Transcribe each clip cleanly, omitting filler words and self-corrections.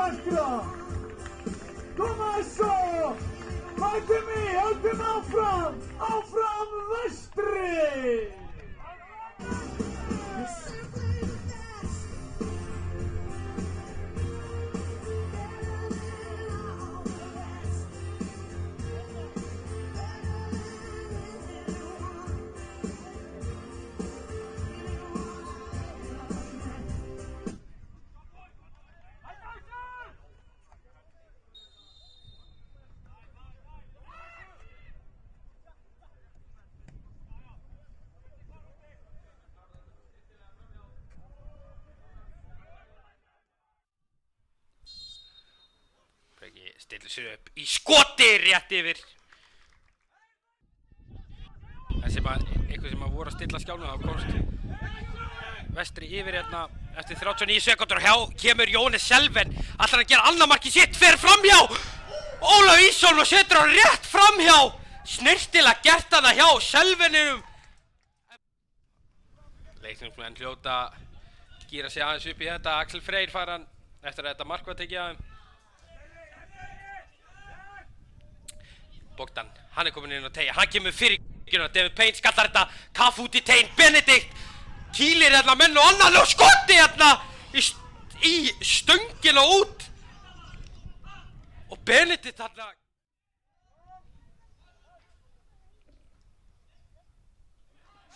vackra! Tommaso! Mætum í, höldum áfram! Áfram vestri! Breki stillir sér upp í skoti rétt yfir. Einhver sem voru að stilla skjánum, þá komst vestri yfir hérna eftir 39 sekúndur og hjá kemur Jóhannes Selven. Ætlar að gera annað markið sitt, fer framhjá. Ólafur Ísson og setur hann rétt framhjá. Snyrtilega gert hana hjá Selveninum. Leiknismenn hljóta gíra sig aðeins upp í þetta. Axel Freyr fær hann eftir að þetta mark var tekið af þeim. Bogdan, hann komin inn á teigja, hann kemur fyrir David Payne skallar þetta, kaff út í tegin, Benedikt kýlir hérna menn og annan og skoti hérna í stöngina út og Benedikt hérna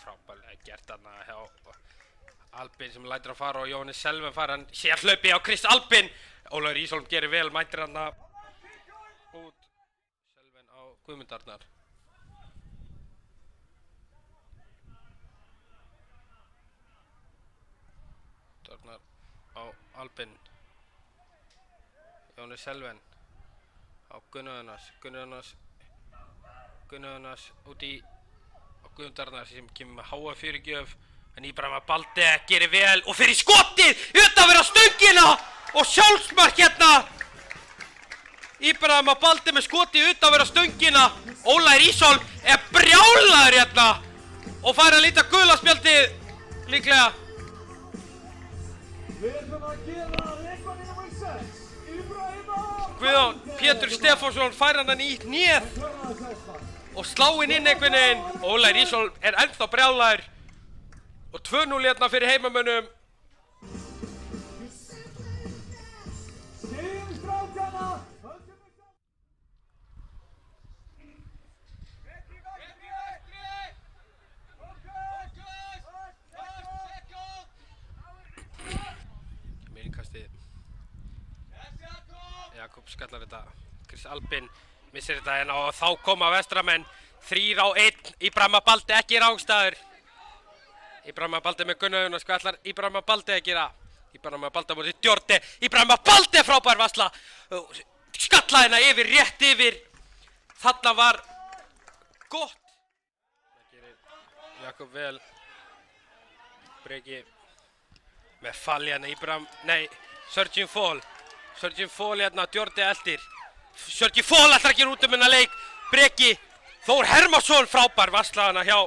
frábærlega gert hérna hjá Albin sem lætur að fara og Jóhannes Selven fara hann sér hlaupi á Krist Albin. Ólafur Ísholm gerir vel, mætir hérna út Guðmund Arnar. Arnar á Albin. Jóhannes Selven á Gunnar Jónas út í Guðmund Arnar sem kemur með háa fyrirgjöf en Íbrahim Balde gerir vel og fyrir skotið utan að vera stöngina og sjálfsmark hérna. Íbrahim Balde með skoti utan að vera stöngina. Ólafur Ísholm brjálaður hérna og fær að líta gula spjaldið líklega. Við ætlum að gera leikmanni nr. 6, Íbrahim Guðjón Pétur Stefánsson fær hann í hnéð og sláinn inn einhvern veginn. Ólafur Ísholm ennþá brjálaður og 2-0 hérna fyrir heimamönnum. Jakob skallar þetta, Chris Albin missir þetta hérna og þá koma vestramenn 3-1, Íbrahim Balde ekki rángstæður. Íbrahim Balde með Gunnar Jónas, hvað ætlar Íbrahim Balde að gera? Íbrahim Balde mútið Djordi, Íbrahim Balde frábær varsla, skalla hérna yfir, rétt yfir, þarna var gott. Það gerir Jakob vel, Breki með fall hérna, Surgeon Fall hérna, Djordi eldir. Surgeon Fall ætlar að gera út hennar leik. Breki Þór Hermansson frábær varsla hana hjá